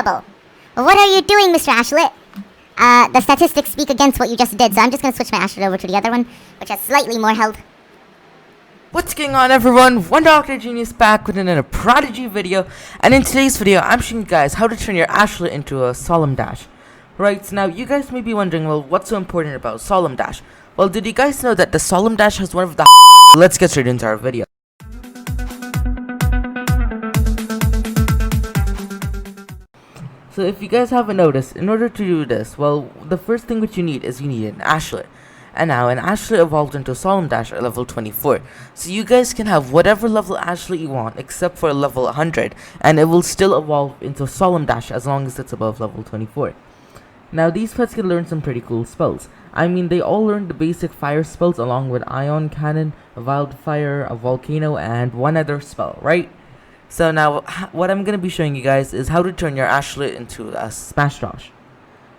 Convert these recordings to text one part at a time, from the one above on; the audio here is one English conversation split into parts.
terrible. What are you doing, Mr. Ashlet? The statistics speak against what you just did, so I'm just gonna switch my Ashlet over to the other one, which has slightly more health. What's going on, everyone? One DoctorGenius back with another Prodigy video, and in today's video I'm showing you guys how to turn your Ashlet into a Smoldash. Right, so now you guys may be wondering, well, what's so important about Smoldash? Well, did you guys know that the Smoldash has one of the Let's get straight into our video. So if you guys haven't noticed, in order to do this, well, the first thing which you need is an Ashlet. And now an Ashlet evolved into Smoldash at level 24. So you guys can have whatever level Ashlet you want except for level 100, and it will still evolve into Smoldash as long as it's above level 24. Now these pets can learn some pretty cool spells. I mean, they all learn the basic fire spells along with Ion Cannon, a Wildfire, a Volcano, and one other spell, right? So now, what I'm going to be showing you guys is how to turn your Ashlet into a Smoldash.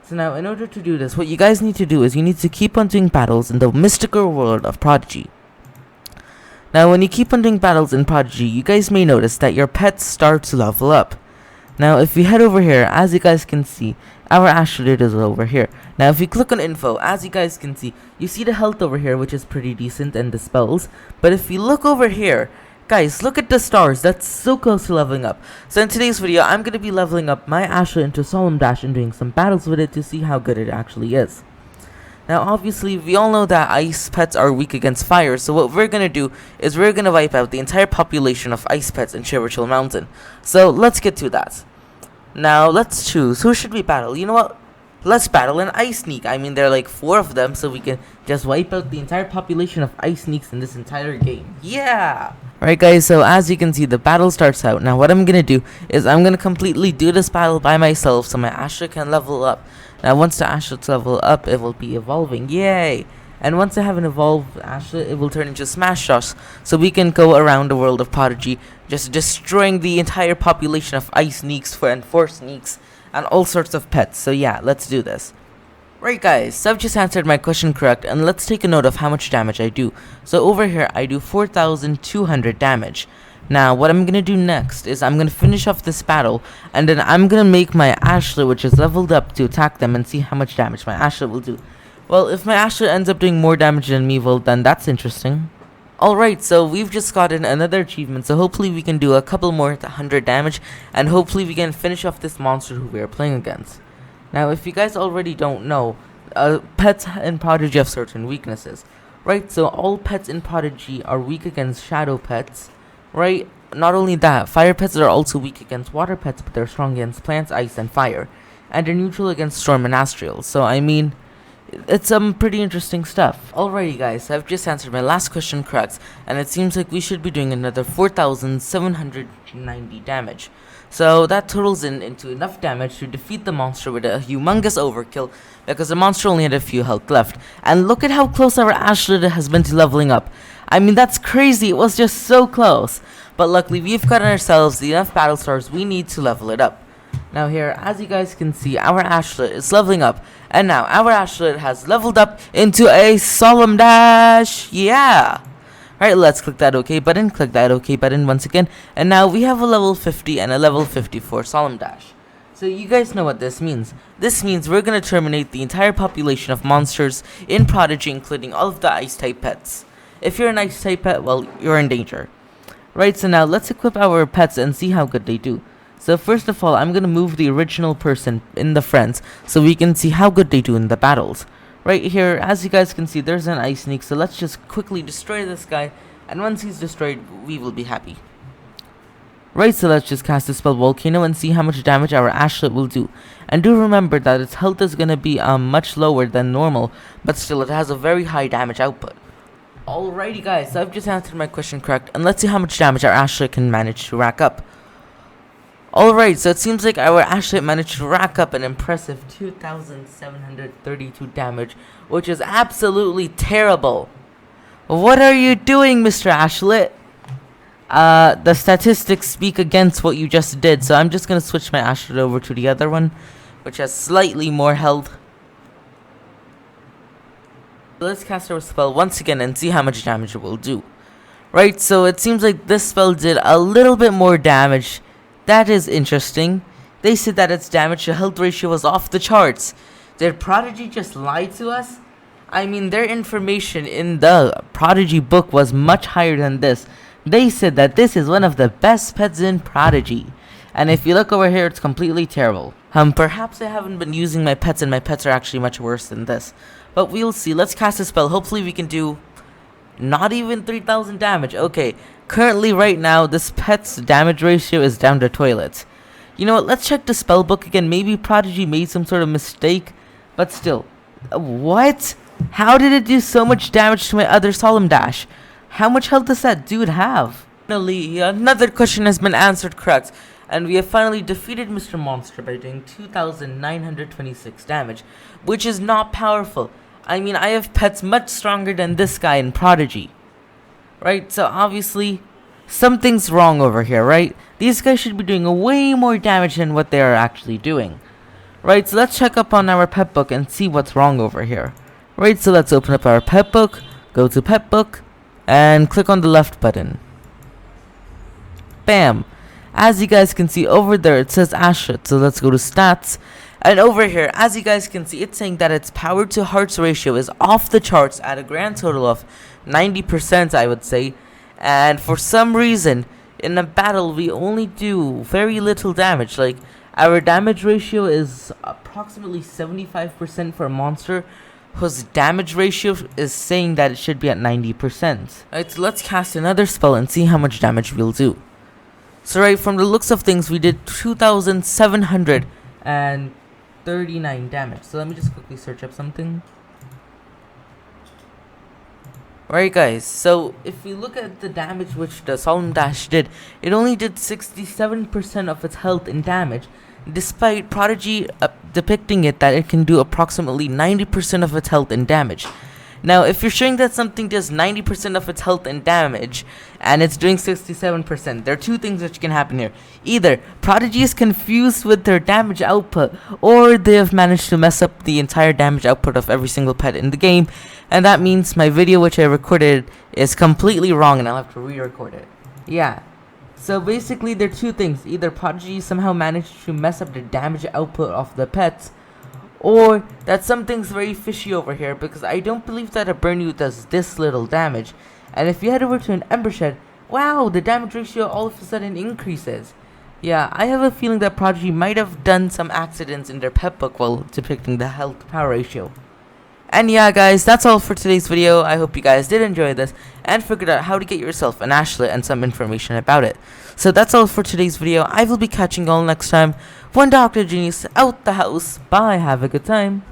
So now, in order to do this, what you guys need to do is you need to keep on doing battles in the mystical world of Prodigy. Now, when you keep on doing battles in Prodigy, you guys may notice that your pets start to level up. Now, if we head over here, as you guys can see, our Ashlet is over here. Now, if you click on info, as you guys can see, you see the health over here, which is pretty decent, and the spells. But if you look over here, guys, look at the stars. That's so close to leveling up. So in today's video, I'm going to be leveling up my Ashlet into Smoldash and doing some battles with it to see how good it actually is. Now, obviously, we all know that ice pets are weak against fire, so what we're going to do is we're going to wipe out the entire population of ice pets in Chill Mountain. So let's get to that. Now, let's choose. Who should we battle? You know what? Let's battle an Ice Sneak. I mean, there are like 4 of them, so we can just wipe out the entire population of Ice Sneaks in this entire game. Yeah! Alright guys, so as you can see, the battle starts out. Now what I'm gonna do is I'm gonna completely do this battle by myself so my Ashlet can level up. Now once the Ashlet's level up, it will be evolving. Yay! And once I have an evolved Ashlet, it will turn into Smoldash, so we can go around the world of Prodigy, just destroying the entire population of Ice Sneaks and Force Sneaks, and all sorts of pets. So yeah, let's do this. Right guys, so I've just answered my question correct, and let's take a note of how much damage I do. So over here, I do 4,200 damage. Now, what I'm gonna do next is I'm gonna finish off this battle, and then I'm gonna make my Ashlet, which is leveled up, to attack them and see how much damage my Ashlet will do. Well, if my Ashlet ends up doing more damage than me, well, then that's interesting. Alright, so we've just gotten another achievement, so hopefully we can do a couple more at 100 damage, and hopefully we can finish off this monster who we are playing against. Now, if you guys already don't know, pets in Prodigy have certain weaknesses, right? So all pets in Prodigy are weak against shadow pets, right? Not only that, fire pets are also weak against water pets, but they're strong against plants, ice, and fire. And they're neutral against storm and astral. So, I mean, it's some pretty interesting stuff. Alrighty guys, I've just answered my last question correct, and it seems like we should be doing another 4,790 damage. So that totals into enough damage to defeat the monster with a humongous overkill, because the monster only had a few health left. And look at how close our Ashlet has been to leveling up. I mean, that's crazy, it was just so close. But luckily, we've gotten ourselves the enough battle stars we need to level it up. Now here, as you guys can see, our Ashlet is leveling up, and now our Ashlet has leveled up into a Smoldash. Yeah! Alright, let's click that OK button, once again, and now we have a level 50 and a level 54 Smoldash. So you guys know what this means. This means we're gonna terminate the entire population of monsters in Prodigy, including all of the Ice-type pets. If you're an Ice-type pet, well, you're in danger. Right, so now let's equip our pets and see how good they do. So first of all, I'm gonna move the original person in the friends so we can see how good they do in the battles. Right here, as you guys can see, there's an Ice Sneak, so let's just quickly destroy this guy, and once he's destroyed, we will be happy. Right, so let's just cast the spell Volcano and see how much damage our Ashlet will do. And do remember that its health is gonna be much lower than normal, but still it has a very high damage output. Alrighty guys, so I've just answered my question correct, and let's see how much damage our Ashlet can manage to rack up. Alright, so it seems like our Ashlet managed to rack up an impressive 2,732 damage, which is absolutely terrible. What are you doing, Mr. Ashlet? The statistics speak against what you just did, so I'm just gonna switch my Ashlet over to the other one, which has slightly more health. Let's cast our spell once again and see how much damage it will do. Right, so it seems like this spell did a little bit more damage. That is interesting, they said that its damage to health ratio was off the charts. Did Prodigy just lie to us? I mean, their information in the Prodigy book was much higher than this. They said that this is one of the best pets in Prodigy. And if you look over here, it's completely terrible. Perhaps I haven't been using my pets and my pets are actually much worse than this. But we'll see. Let's cast a spell. Hopefully we can do not even 3,000 damage. Okay, currently right now, this pet's damage ratio is down to toilet. You know what, let's check the spell book again. Maybe Prodigy made some sort of mistake. But still, what? How did it do so much damage to my other Smoldash? How much health does that dude have? Finally, another question has been answered correct. And we have finally defeated Mr. Monster by doing 2,926 damage. Which is not powerful. I mean, I have pets much stronger than this guy in Prodigy. Right? So obviously, something's wrong over here, right? These guys should be doing way more damage than what they are actually doing. Right? So let's check up on our pet book and see what's wrong over here. Right? So let's open up our pet book. Go to pet book. And click on the left button. Bam! As you guys can see over there, it says Ashlet. So let's go to stats. And over here, as you guys can see, it's saying that its power to hearts ratio is off the charts at a grand total of 90%, I would say. And for some reason, in a battle, we only do very little damage. Like, our damage ratio is approximately 75% for a monster whose damage ratio is saying that it should be at 90%. Alright, so let's cast another spell and see how much damage we'll do. So right, from the looks of things, we did 2,739 damage. So let me just quickly search up something. Alright guys, so if we look at the damage which the Smoldash did, it only did 67% of its health in damage, despite Prodigy depicting it that it can do approximately 90% of its health in damage. Now, if you're showing that something does 90% of its health and damage, and it's doing 67%, there are two things which can happen here. Either Prodigy is confused with their damage output, or they have managed to mess up the entire damage output of every single pet in the game, and that means my video which I recorded is completely wrong and I'll have to re-record it. Yeah. So basically, there are two things. Either Prodigy somehow managed to mess up the damage output of the pets, or that something's very fishy over here, because I don't believe that a Burnu does this little damage. And if you head over to an Ember Shed, wow, the damage ratio all of a sudden increases. Yeah, I have a feeling that Prodigy might have done some accidents in their pet book while depicting the health power ratio. And yeah guys, that's all for today's video. I hope you guys did enjoy this and figured out how to get yourself an Ashlet and some information about it. So that's all for today's video. I will be catching you all next time. One Dr. Genius out the house. Bye, have a good time.